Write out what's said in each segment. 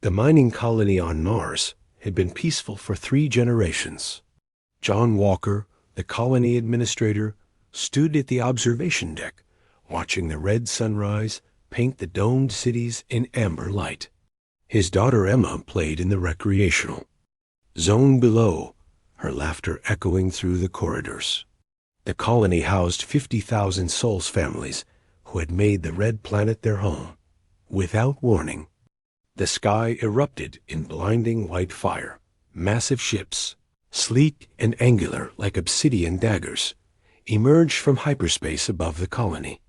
The mining colony on Mars had been peaceful for 3 generations. John Walker, the colony administrator, stood at the observation deck, watching the red sunrise paint the domed cities in amber light. His daughter Emma played in the recreational zone below, her laughter echoing through the corridors. The colony housed 50,000 Souls families who had made the red planet their home. Without warning, the sky erupted in blinding white fire. Massive ships, sleek and angular like obsidian daggers, emerged from hyperspace above the colony.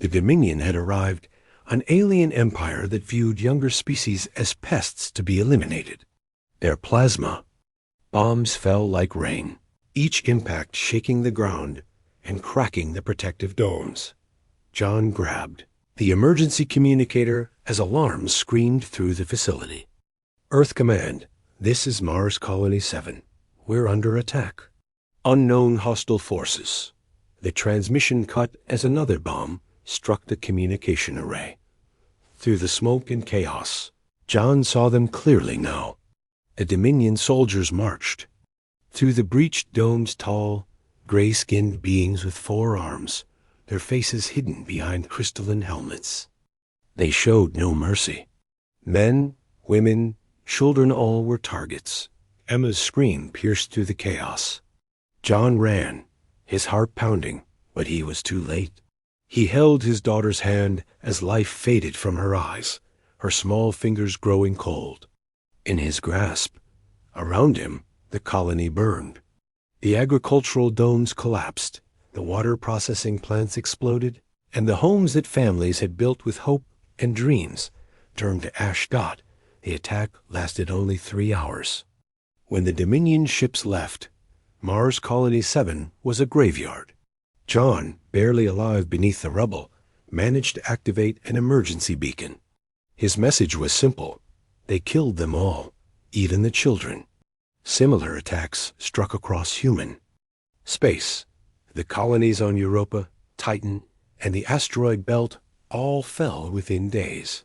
The Dominion had arrived, an alien empire that viewed younger species as pests to be eliminated. Their plasma bombs fell like rain, each impact shaking the ground and cracking the protective domes. John grabbed the emergency communicator as alarms screamed through the facility. Earth Command, this is Mars Colony 7. We're under attack. Unknown hostile forces. The transmission cut as another bomb struck the communication array. Through the smoke and chaos, John saw them clearly now. The Dominion soldiers marched. Through the breached domes, tall, gray-skinned beings with 4 arms, their faces hidden behind crystalline helmets. They showed no mercy. Men, women, children, all were targets. Emma's scream pierced through the chaos. John ran, his heart pounding, but he was too late. He held his daughter's hand as life faded from her eyes, her small fingers growing cold. In his grasp, around him, the colony burned. The agricultural domes collapsed, the water processing plants exploded, and the homes that families had built with hope and dreams turned to ash. The attack lasted only 3 hours. When the Dominion ships left, Mars Colony 7 was a graveyard. John, barely alive beneath the rubble, managed to activate an emergency beacon. His message was simple. They killed them all, even the children. Similar attacks struck across human space. The colonies on Europa, Titan, and the asteroid belt all fell within days.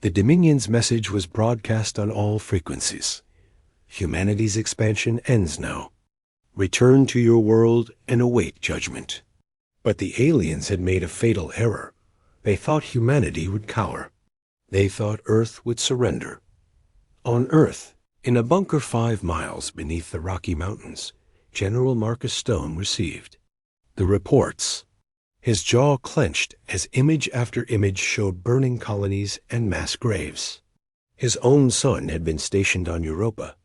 The Dominion's message was broadcast on all frequencies. Humanity's expansion ends now. Return to your world and await judgment. But the aliens had made a fatal error. They thought humanity would cower. They thought Earth would surrender. On Earth, in a bunker 5 miles beneath the Rocky Mountains, General Marcus Stone received the reports. His jaw clenched as image after image showed burning colonies and mass graves. His own son had been stationed on Europa.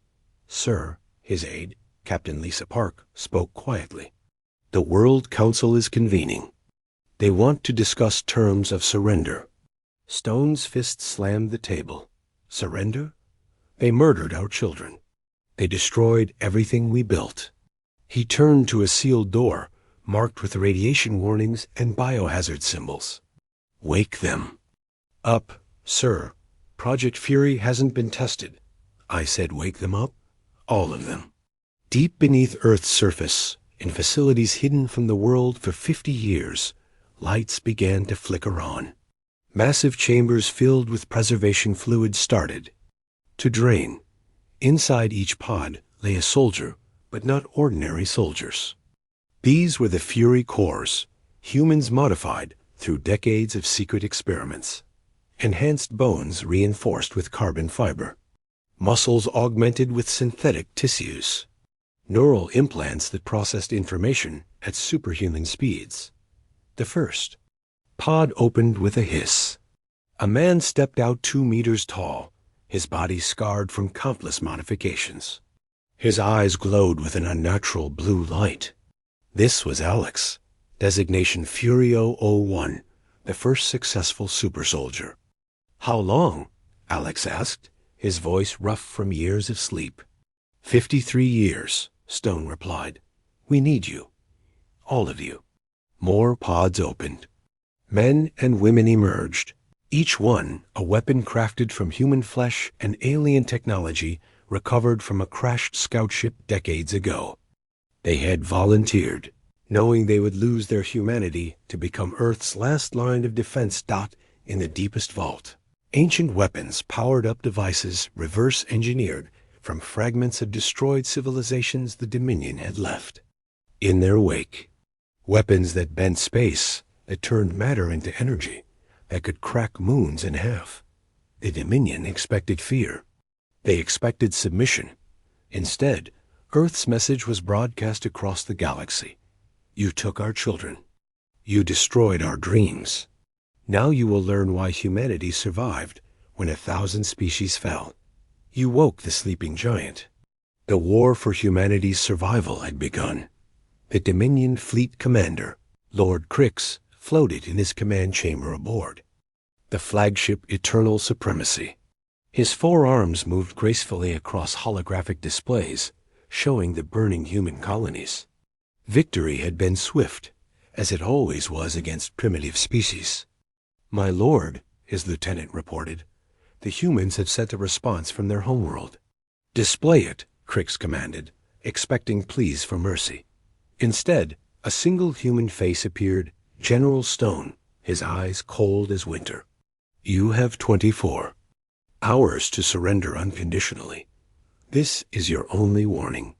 Sir, his aide, Captain Lisa Park, spoke quietly. The World Council is convening. They want to discuss terms of surrender. Stone's fist slammed the table. Surrender? They murdered our children. They destroyed everything we built. He turned to a sealed door, marked with radiation warnings and biohazard symbols. Wake them. Up, sir. Project Fury hasn't been tested. I said wake them up. All of them. Deep beneath Earth's surface, in facilities hidden from the world for 50 years, lights began to flicker on. Massive chambers filled with preservation fluid started to drain. Inside each pod lay a soldier, but not ordinary soldiers. These were the Fury cores, humans modified through decades of secret experiments. Enhanced bones reinforced with carbon fiber. Muscles augmented with synthetic tissues. Neural implants that processed information at superhuman speeds. The first pod opened with a hiss. A man stepped out 2 meters tall, his body scarred from countless modifications. His eyes glowed with an unnatural blue light. This was Alex, designation Furio-01, the first successful super soldier. How long? Alex asked, his voice rough from years of sleep. 53 years, Stone replied. We need you. All of you. More pods opened. Men and women emerged, each one a weapon crafted from human flesh and alien technology recovered from a crashed scout ship decades ago. They had volunteered, knowing they would lose their humanity to become Earth's last line of defense. In the deepest vault, Ancient weapons, powered-up devices, reverse-engineered from fragments of destroyed civilizations the Dominion had left. In their wake, weapons that bent space, that turned matter into energy, that could crack moons in half. The Dominion expected fear. They expected submission. Instead, Earth's message was broadcast across the galaxy. You took our children. You destroyed our dreams. Now you will learn why humanity survived when 1,000 species fell. You woke the sleeping giant. The war for humanity's survival had begun. The Dominion Fleet Commander, Lord Crix, floated in his command chamber aboard the flagship Eternal Supremacy. His four arms moved gracefully across holographic displays, showing the burning human colonies. Victory had been swift, as it always was against primitive species. "My lord," his lieutenant reported, "the humans have sent a response from their homeworld." "Display it," Crix commanded, expecting pleas for mercy. Instead, a single human face appeared, General Stone, his eyes cold as winter. "You have 24 hours to surrender unconditionally. This is your only warning."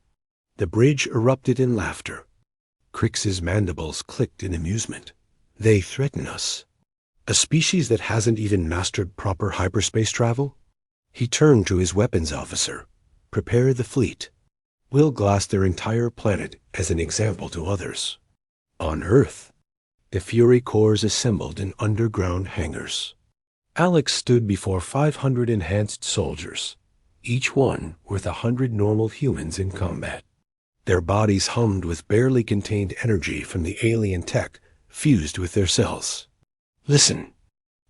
The bridge erupted in laughter. Crix's mandibles clicked in amusement. "They threaten us. A species that hasn't even mastered proper hyperspace travel?" He turned to his weapons officer. "Prepare the fleet. We'll glass their entire planet as an example to others." On Earth, the Fury cores assembled in underground hangars. Alex stood before 500 enhanced soldiers, each one worth 100 normal humans in combat. Their bodies hummed with barely contained energy from the alien tech fused with their cells. "Listen."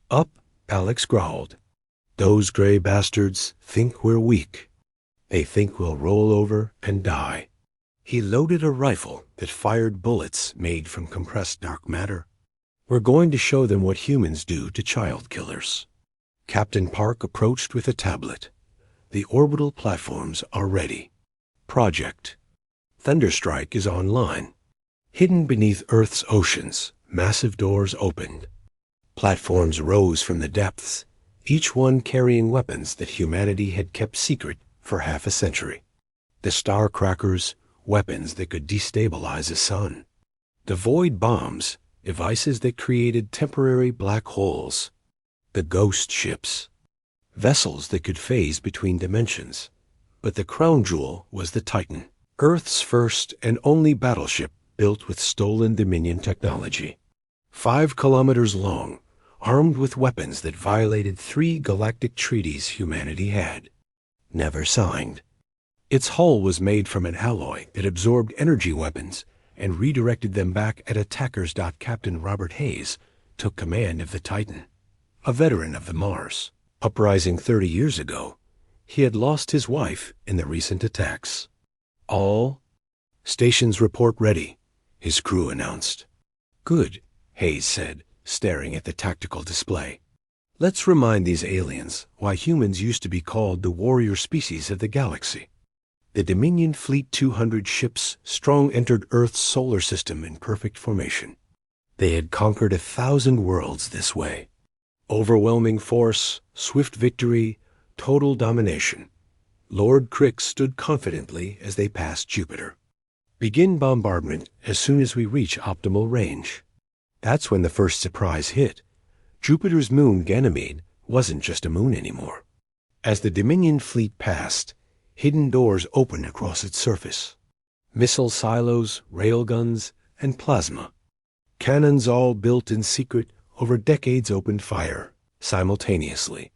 "Up," Alex growled. "Those gray bastards think we're weak. They think we'll roll over and die." He loaded a rifle that fired bullets made from compressed dark matter. "We're going to show them what humans do to child killers." Captain Park approached with a tablet. "The orbital platforms are ready. Project Thunderstrike is online. Hidden beneath Earth's oceans, massive doors opened. Platforms rose from the depths, each one carrying weapons that humanity had kept secret for half a century. The star crackers, weapons that could destabilize a sun. The void bombs, devices that created temporary black holes. The ghost ships, vessels that could phase between dimensions. But the crown jewel was the Titan, Earth's first and only battleship built with stolen Dominion technology. 5 kilometers long, armed with weapons that violated 3 galactic treaties humanity had never signed. Its hull was made from an alloy that absorbed energy weapons and redirected them back at attackers. Captain Robert Hayes took command of the Titan, a veteran of the Mars. Uprising 30 years ago, he had lost his wife in the recent attacks. "All stations report ready," his crew announced. "Good," Hayes said, staring at the tactical display. "Let's remind these aliens why humans used to be called the warrior species of the galaxy." The Dominion Fleet 200 ships strong entered Earth's solar system in perfect formation. They had conquered 1,000 worlds this way. Overwhelming force, swift victory, total domination. Lord Crix stood confidently as they passed Jupiter. "Begin bombardment as soon as we reach optimal range." That's when the first surprise hit. Jupiter's moon, Ganymede, wasn't just a moon anymore. As the Dominion fleet passed, hidden doors opened across its surface. Missile silos, railguns, and plasma. Cannons all built in secret over decades opened fire simultaneously.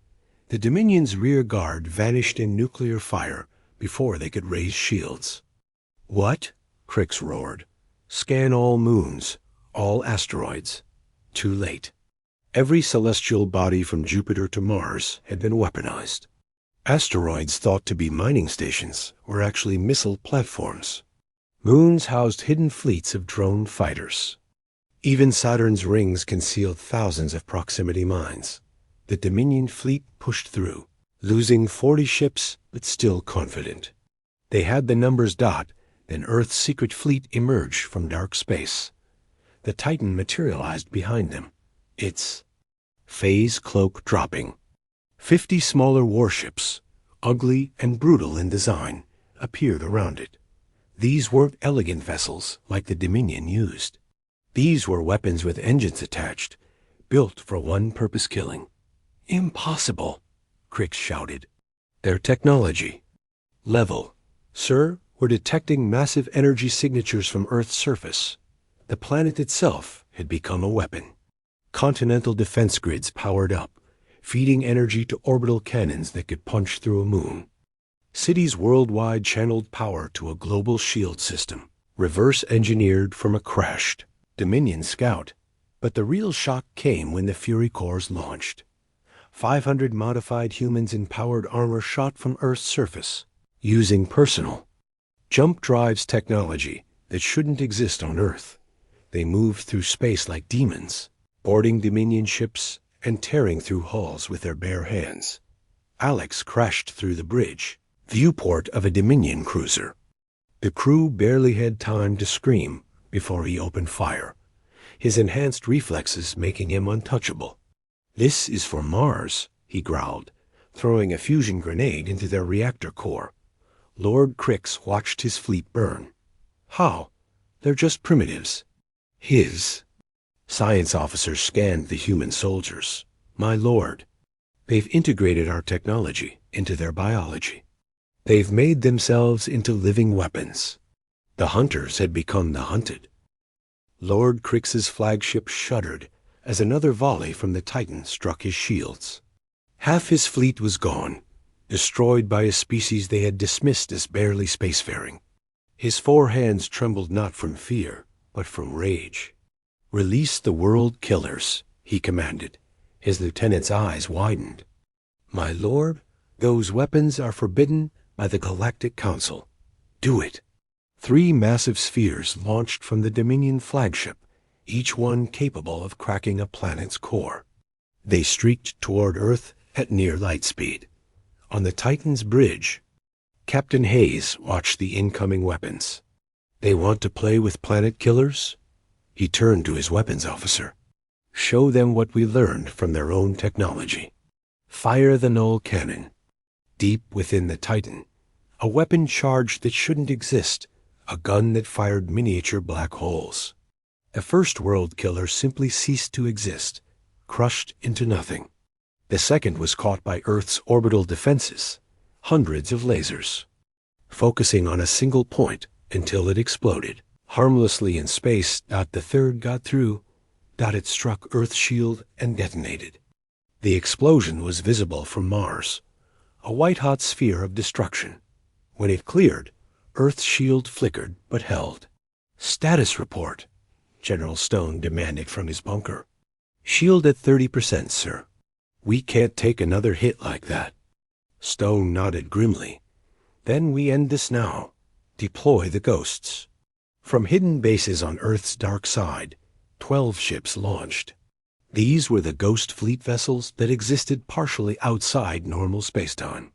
The Dominion's rear guard vanished in nuclear fire before they could raise shields. "What?" Crix roared. "Scan all moons, all asteroids." Too late. Every celestial body from Jupiter to Mars had been weaponized. Asteroids thought to be mining stations were actually missile platforms. Moons housed hidden fleets of drone fighters. Even Saturn's rings concealed thousands of proximity mines. The Dominion fleet pushed through, losing 40 ships but still confident. They had the numbers. Then Earth's secret fleet emerged from dark space. The Titan materialized behind them, its phase cloak dropping. 50 smaller warships, ugly and brutal in design, appeared around it. These weren't elegant vessels like the Dominion used. These were weapons with engines attached, built for one-purpose killing. "Impossible!" Crix shouted. "Their technology. Level. Sir, we're detecting massive energy signatures from Earth's surface." The planet itself had become a weapon. Continental defense grids powered up, feeding energy to orbital cannons that could punch through a moon. Cities worldwide channeled power to a global shield system, reverse-engineered from a crashed Dominion scout. But the real shock came when the Fury cores launched. 500 modified humans in powered armor shot from Earth's surface, using personal jump drives technology that shouldn't exist on Earth. They moved through space like demons, boarding Dominion ships and tearing through hulls with their bare hands. Alex crashed through the bridge, viewport of a Dominion cruiser. The crew barely had time to scream before he opened fire, his enhanced reflexes making him untouchable. "This is for Mars," he growled, throwing a fusion grenade into their reactor core. Lord Crix watched his fleet burn. "How? They're just primitives." "His." Science officers scanned the human soldiers. "My lord, they've integrated our technology into their biology. They've made themselves into living weapons. The hunters had become the hunted." Lord Crix's flagship shuddered as another volley from the Titan struck his shields. Half his fleet was gone, destroyed by a species they had dismissed as barely spacefaring. His 4 hands trembled not from fear, but from rage. "Release the world killers," he commanded. His lieutenant's eyes widened. "My lord, those weapons are forbidden by the Galactic Council." "Do it." 3 massive spheres launched from the Dominion flagship, each one capable of cracking a planet's core. They streaked toward Earth at near light speed. On the Titan's bridge, Captain Hayes watched the incoming weapons. "They want to play with planet killers?" He turned to his weapons officer. "Show them what we learned from their own technology. Fire the null cannon." Deep within the Titan, a weapon charge that shouldn't exist, a gun that fired miniature black holes. A first-world killer simply ceased to exist, crushed into nothing. The second was caught by Earth's orbital defenses, hundreds of lasers, focusing on a single point until it exploded. Harmlessly in space, the third got through. It struck Earth's shield and detonated. The explosion was visible from Mars, a white-hot sphere of destruction. When it cleared, Earth's shield flickered but held. "Status report," General Stone demanded from his bunker. "Shield at 30%, sir." "We can't take another hit like that." Stone nodded grimly. "Then we end this now. Deploy the ghosts." From hidden bases on Earth's dark side, 12 ships launched. These were the ghost fleet vessels that existed partially outside normal spacetime.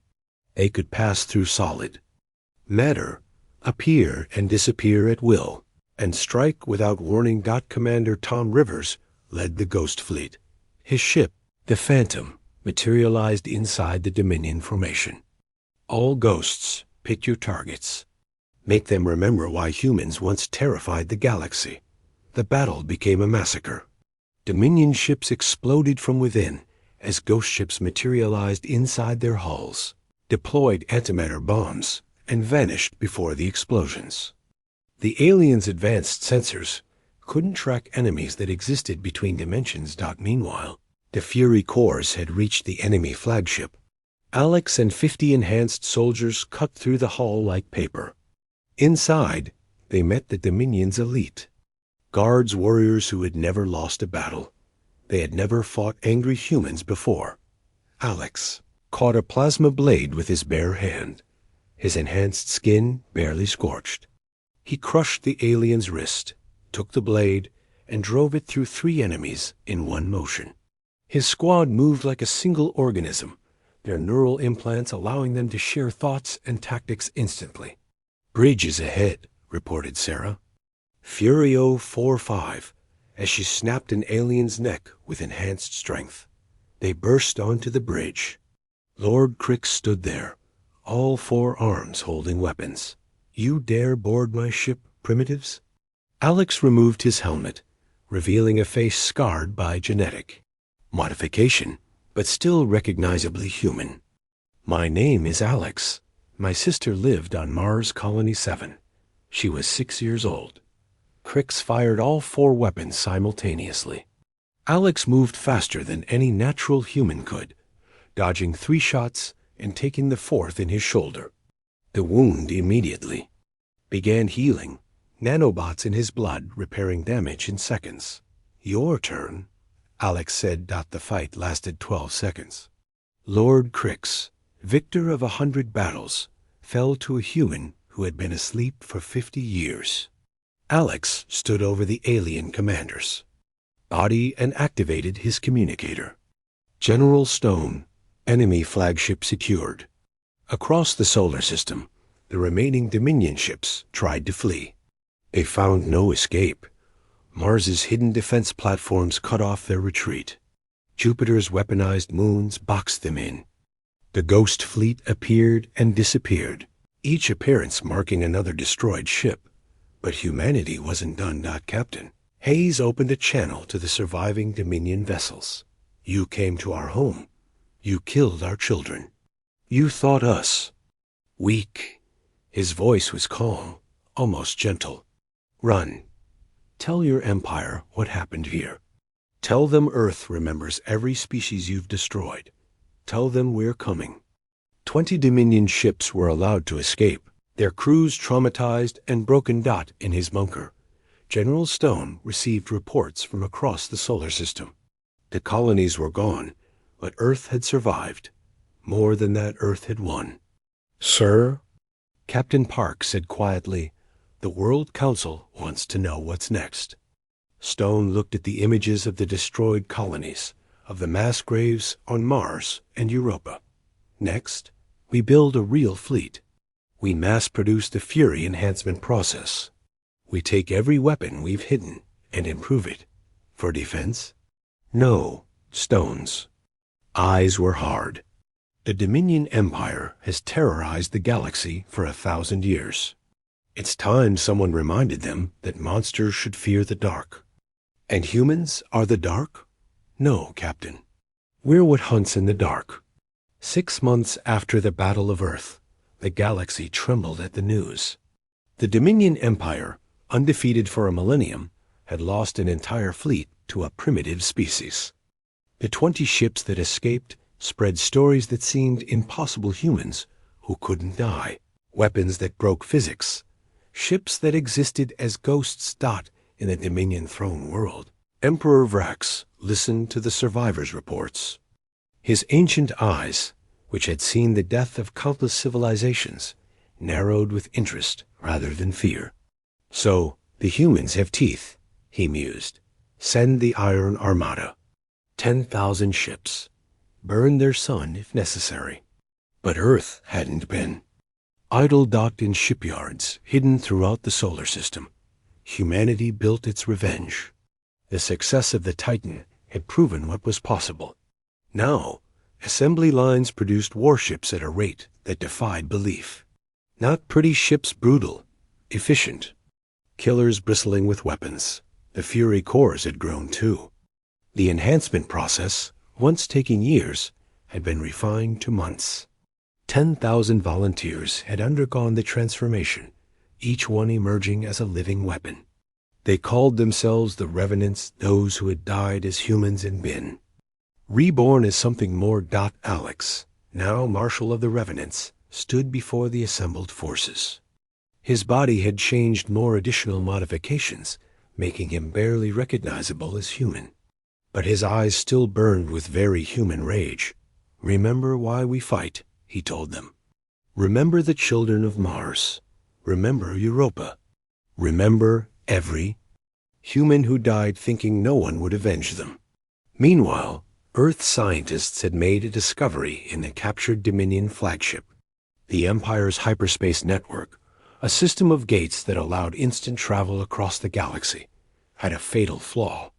They could pass through solid matter, appear and disappear at will, and strike without warning. Commander Tom Rivers led the ghost fleet. His ship, the Phantom, materialized inside the Dominion formation. "All ghosts, pick your targets. Make them remember why humans once terrified the galaxy." The battle became a massacre. Dominion ships exploded from within as ghost ships materialized inside their hulls, deployed antimatter bombs, and vanished before the explosions. The aliens' advanced sensors couldn't track enemies that existed between dimensions. Meanwhile, the Fury cores had reached the enemy flagship. Alex and 50 enhanced soldiers cut through the hull like paper. Inside, they met the Dominion's elite. Guards, warriors who had never lost a battle. They had never fought angry humans before. Alex caught a plasma blade with his bare hand, his enhanced skin barely scorched. He crushed the alien's wrist, took the blade, and drove it through 3 enemies in one motion. His squad moved like a single organism, their neural implants allowing them to share thoughts and tactics instantly. "Bridge is ahead," reported Sarah. Fury 045, as she snapped an alien's neck with enhanced strength. They burst onto the bridge. Lord Crick stood there, all four arms holding weapons. "You dare board my ship, primitives?" Alex removed his helmet, revealing a face scarred by genetic modification, but still recognizably human. "My name is Alex. My sister lived on Mars Colony 7. She was 6 years old." Crix fired all four weapons simultaneously. Alex moved faster than any natural human could, dodging 3 shots and taking the 4th in his shoulder. The wound immediately began healing, nanobots in his blood repairing damage in seconds. "Your turn," Alex said. The fight lasted 12 seconds. Lord Crix, victor of 100 battles, fell to a human who had been asleep for 50 years. Alex stood over the alien commanders body and activated his communicator. "General Stone, enemy flagship secured." Across the solar system, the remaining Dominion ships tried to flee. They found no escape. Mars's hidden defense platforms cut off their retreat. Jupiter's weaponized moons boxed them in. The Ghost Fleet appeared and disappeared, each appearance marking another destroyed ship. But humanity wasn't done. Captain Hayes opened a channel to the surviving Dominion vessels. "You came to our home. You killed our children. You thought us weak." His voice was calm, almost gentle. "Run. Tell your empire what happened here. Tell them Earth remembers every species you've destroyed. Tell them we're coming." 20 Dominion ships were allowed to escape, their crews traumatized and broken. In his bunker, General Stone received reports from across the solar system. The colonies were gone, but Earth had survived. More than that, Earth had won. "Sir," Captain Park said quietly, "the World Council wants to know what's next." Stone looked at the images of the destroyed colonies, of the mass graves on Mars and Europa. "Next, we build a real fleet. We mass-produce the Fury enhancement process. We take every weapon we've hidden and improve it. For defense?" "No." Stone's eyes were hard. "The Dominion Empire has terrorized the galaxy for 1,000 years. It's time someone reminded them that monsters should fear the dark." "And humans are the dark?" "No, Captain. We're what hunts in the dark." 6 months after the Battle of Earth, the galaxy trembled at the news. The Dominion Empire, undefeated for a millennium, had lost an entire fleet to a primitive species. The 20 ships that escaped spread stories that seemed impossible: humans who couldn't die, weapons that broke physics, ships that existed as ghosts. In the Dominion throne world, Emperor Vrax listened to the survivors' reports. His ancient eyes, which had seen the death of countless civilizations, narrowed with interest rather than fear. "So, the humans have teeth," he mused. "Send the Iron Armada. 10,000 ships. Burn their sun if necessary." But Earth hadn't been. Idle docked in shipyards, hidden throughout the solar system. Humanity built its revenge. The success of the Titan had proven what was possible. Now, assembly lines produced warships at a rate that defied belief. Not pretty ships, brutal, efficient. Killers bristling with weapons. The Fury cores had grown too. The enhancement process, once taking years, had been refined to months. 10,000 volunteers had undergone the transformation, each one emerging as a living weapon. They called themselves the Revenants, those who had died as humans and been reborn as something more. Alex, now Marshal of the Revenants, stood before the assembled forces. His body had changed more additional modifications, making him barely recognizable as human. But his eyes still burned with very human rage. "Remember why we fight," he told them. "Remember the children of Mars. Remember Europa. Remember every human who died thinking no one would avenge them." Meanwhile, Earth scientists had made a discovery in the captured Dominion flagship. The Empire's hyperspace network, a system of gates that allowed instant travel across the galaxy, had a fatal flaw.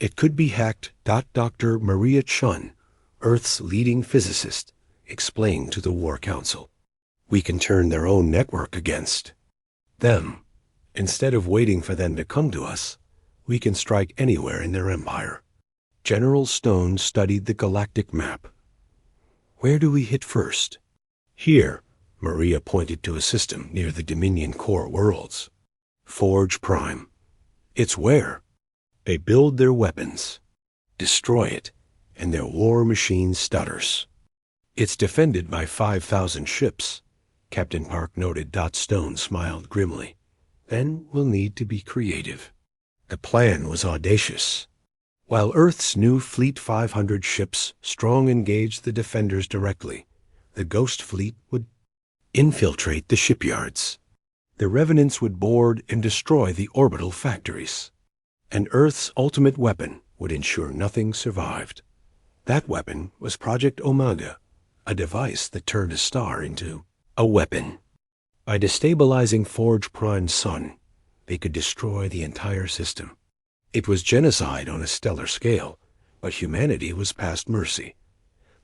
It could be hacked. Dr. Maria Chun, Earth's leading physicist, explained to the War Council. We can turn their own network against them. Instead of waiting for them to come to us, we can strike anywhere in their empire. General Stone studied the galactic map. Where do we hit first? Here, Maria pointed to a system near the Dominion core worlds. Forge Prime. It's where they build their weapons, destroy it, and their war machine stutters. It's defended by 5,000 ships, Captain Park noted. Stone smiled grimly. Then we'll need to be creative. The plan was audacious. While Earth's new fleet 500 ships strong engaged the defenders directly, the Ghost Fleet would infiltrate the shipyards. The Revenants would board and destroy the orbital factories. And Earth's ultimate weapon would ensure nothing survived. That weapon was Project Omega, a device that turned a star into a weapon. By destabilizing Forge Prime's sun, they could destroy the entire system. It was genocide on a stellar scale, but humanity was past mercy.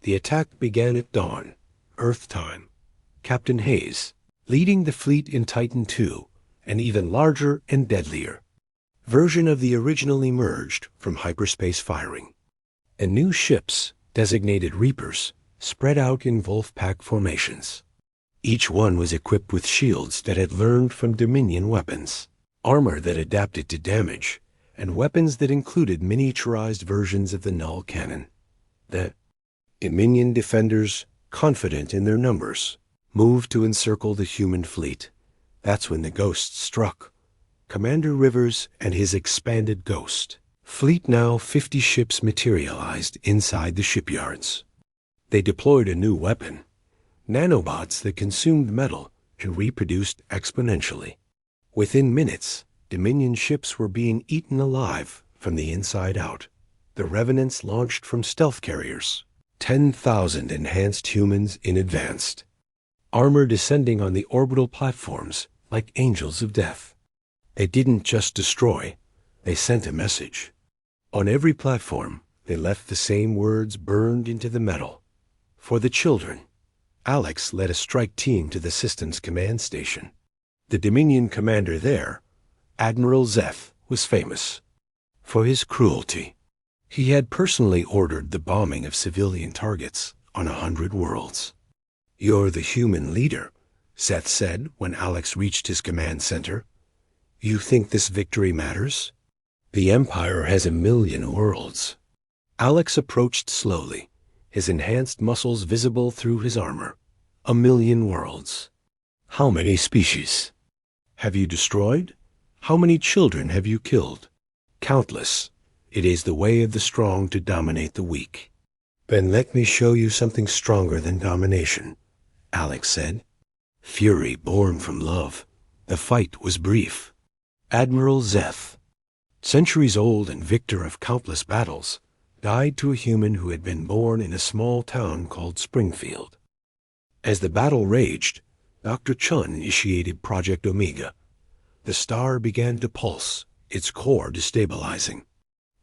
The attack began at dawn, Earth time. Captain Hayes, leading the fleet in Titan II, an even larger and deadlier version of the original, emerged from hyperspace firing. And new ships, designated Reapers, spread out in Wolfpack formations. Each one was equipped with shields that had learned from Dominion weapons, armor that adapted to damage, and weapons that included miniaturized versions of the null cannon. The Dominion defenders, confident in their numbers, moved to encircle the human fleet. That's when the Ghost struck. Commander Rivers and his expanded Ghost fleet, now 50 ships, materialized inside the shipyards. They deployed a new weapon, nanobots that consumed metal and reproduced exponentially. Within minutes, Dominion ships were being eaten alive from the inside out. The Revenants launched from stealth carriers, 10,000 enhanced humans in advanced armor descending on the orbital platforms like angels of death. They didn't just destroy, they sent a message. On every platform, they left the same words burned into the metal. For the children. Alex led a strike team to the system's command station. The Dominion commander there, Admiral Zeth, was famous for his cruelty. He had personally ordered the bombing of civilian targets on 100 worlds. "You're the human leader," Zeth said when Alex reached his command center. "You think this victory matters? The Empire has 1,000,000 worlds." Alex approached slowly, his enhanced muscles visible through his armor. 1,000,000 worlds. How many species have you destroyed? How many children have you killed? Countless. It is the way of the strong to dominate the weak. Then let me show you something stronger than domination, Alex said. Fury born from love. The fight was brief. Admiral Zeth, centuries old and victor of countless battles, died to a human who had been born in a small town called Springfield. As the battle raged, Dr. Chun initiated Project Omega. The star began to pulse, its core destabilizing.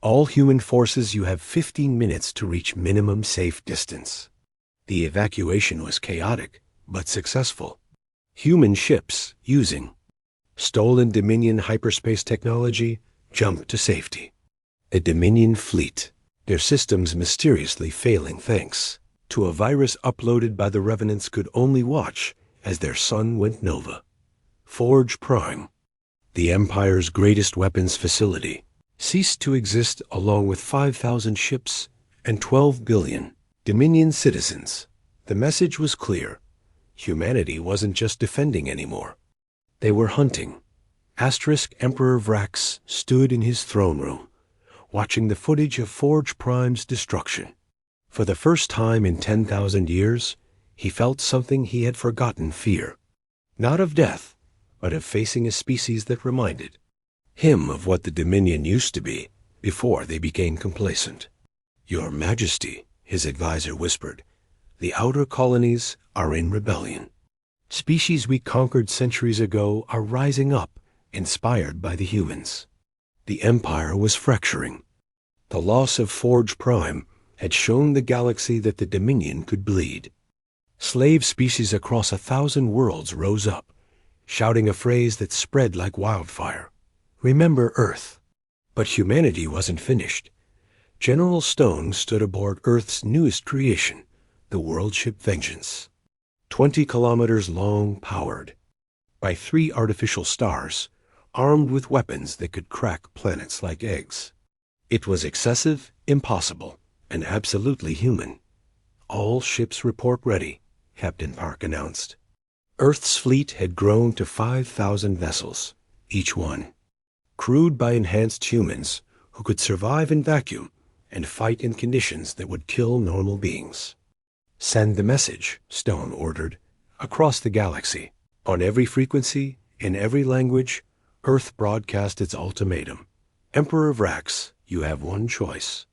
All human forces, you have 15 minutes to reach minimum safe distance. The evacuation was chaotic, but successful. Human ships, using stolen Dominion hyperspace technology, jumped to safety. A Dominion fleet, their systems mysteriously failing thanks to a virus uploaded by the Revenants, could only watch as their sun went nova. Forge Prime, the Empire's greatest weapons facility, ceased to exist along with 5,000 ships and 12 billion Dominion citizens. The message was clear. Humanity wasn't just defending anymore. They were hunting. Emperor Vrax stood in his throne room, watching the footage of Forge Prime's destruction. For the first time in 10,000 years, he felt something he had forgotten: fear. Not of death, but of facing a species that reminded him of what the Dominion used to be before they became complacent. "Your Majesty," his advisor whispered, "the outer colonies are in rebellion. Species we conquered centuries ago are rising up, inspired by the humans." The Empire was fracturing. The loss of Forge Prime had shown the galaxy that the Dominion could bleed. Slave species across 1,000 worlds rose up, shouting a phrase that spread like wildfire. Remember Earth. But humanity wasn't finished. General Stone stood aboard Earth's newest creation, the world ship Vengeance. 20 kilometers long, powered by 3 artificial stars, armed with weapons that could crack planets like eggs. It was excessive, impossible, and absolutely human. All ships report ready, Captain Park announced. Earth's fleet had grown to 5,000 vessels, each one crewed by enhanced humans who could survive in vacuum and fight in conditions that would kill normal beings. Send the message, Stone ordered, across the galaxy. On every frequency, in every language, Earth broadcast its ultimatum. Emperor Vrax, you have one choice.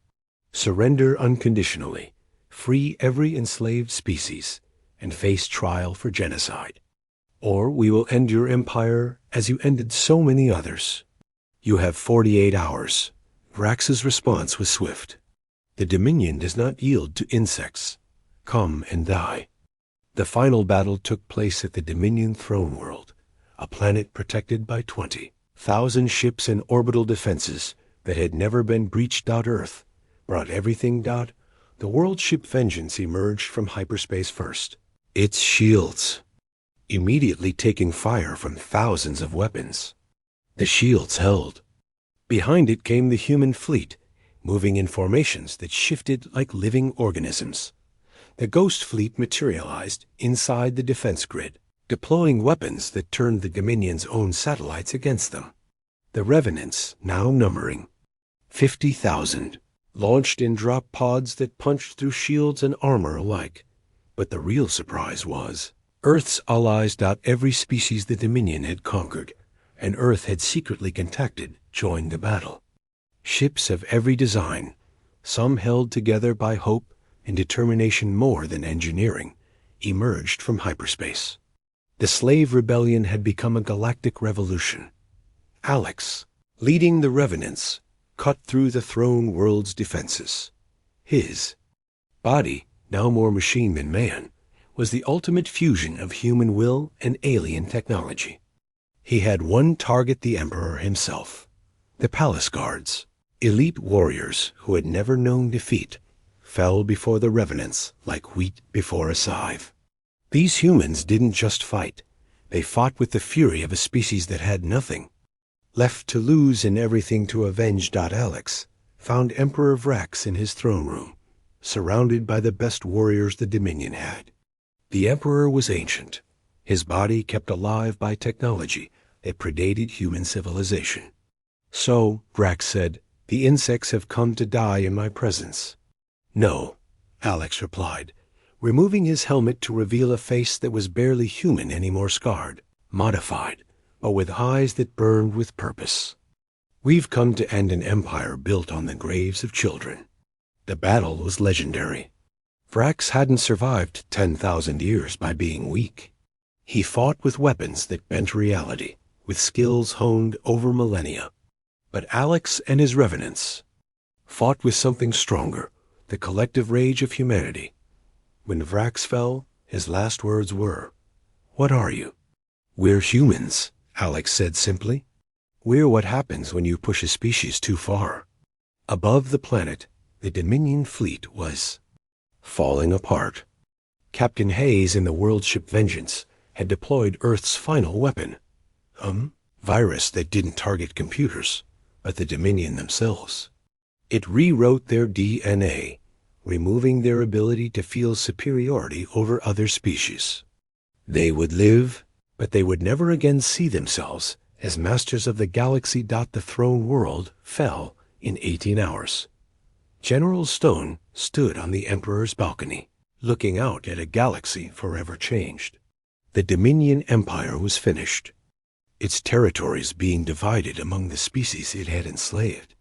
Surrender unconditionally, free every enslaved species, and face trial for genocide. Or we will end your empire as you ended so many others. You have 48 hours. Vrax's response was swift. The Dominion does not yield to insects. Come and die. The final battle took place at the Dominion throne world, a planet protected by 20,000 ships and orbital defenses that had never been breached. Earth brought everything. The world ship Vengeance emerged from hyperspace first, its shields immediately taking fire from thousands of weapons. The shields held. Behind it came the human fleet, moving in formations that shifted like living organisms. The Ghost Fleet materialized inside the defense grid, deploying weapons that turned the Dominion's own satellites against them. The Revenants, now numbering 50,000, launched in drop pods that punched through shields and armor alike. But the real surprise was Earth's allies. Every species the Dominion had conquered, and Earth had secretly contacted, joined the battle. Ships of every design, some held together by hope and determination more than engineering, emerged from hyperspace. The slave rebellion had become a galactic revolution. Alex, leading the Revenants, cut through the throne world's defenses. His body, now more machine than man, was the ultimate fusion of human will and alien technology. He had one target: the Emperor himself. The palace guards, elite warriors who had never known defeat, fell before the Revenants like wheat before a scythe. These humans didn't just fight. They fought with the fury of a species that had nothing left to lose and everything to avenge. Alex found Emperor Vrax in his throne room, surrounded by the best warriors the Dominion had. The Emperor was ancient, his body kept alive by technology that predated human civilization. So, Vrax said, the insects have come to die in my presence. No, Alex replied, removing his helmet to reveal a face that was barely human anymore, scarred, modified, but with eyes that burned with purpose. We've come to end an empire built on the graves of children. The battle was legendary. Vrax hadn't survived 10,000 years by being weak. He fought with weapons that bent reality, with skills honed over millennia. But Alex and his Revenants fought with something stronger, the collective rage of humanity. When Vrax fell, his last words were, "What are you?" "We're humans," Alex said simply. "We're what happens when you push a species too far." Above the planet, the Dominion fleet was falling apart. Captain Hayes in the world ship Vengeance had deployed Earth's final weapon, virus that didn't target computers, but the Dominion themselves. It rewrote their DNA, removing their ability to feel superiority over other species. They would live, but they would never again see themselves as masters of the galaxy. The throne world fell in 18 hours. General Stone stood on the Emperor's balcony, looking out at a galaxy forever changed. The Dominion Empire was finished, its territories being divided among the species it had enslaved.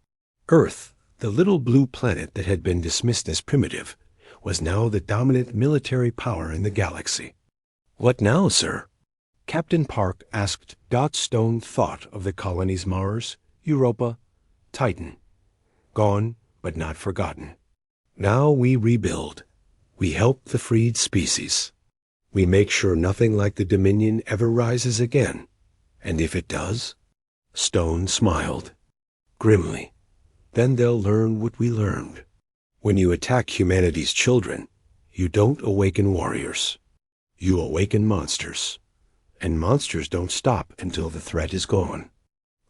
Earth, the little blue planet that had been dismissed as primitive, was now the dominant military power in the galaxy. "What now, sir?" Captain Park asked. Stone thought of the colonies: Mars, Europa, Titan. Gone, but not forgotten. Now we rebuild. We help the freed species. We make sure nothing like the Dominion ever rises again. And if it does? Stone smiled grimly. Then they'll learn what we learned. When you attack humanity's children, you don't awaken warriors. You awaken monsters. And monsters don't stop until the threat is gone.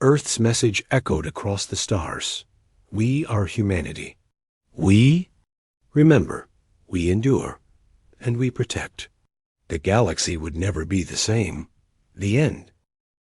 Earth's message echoed across the stars. We are humanity. We? Remember, we endure, and we protect. The galaxy would never be the same. The end.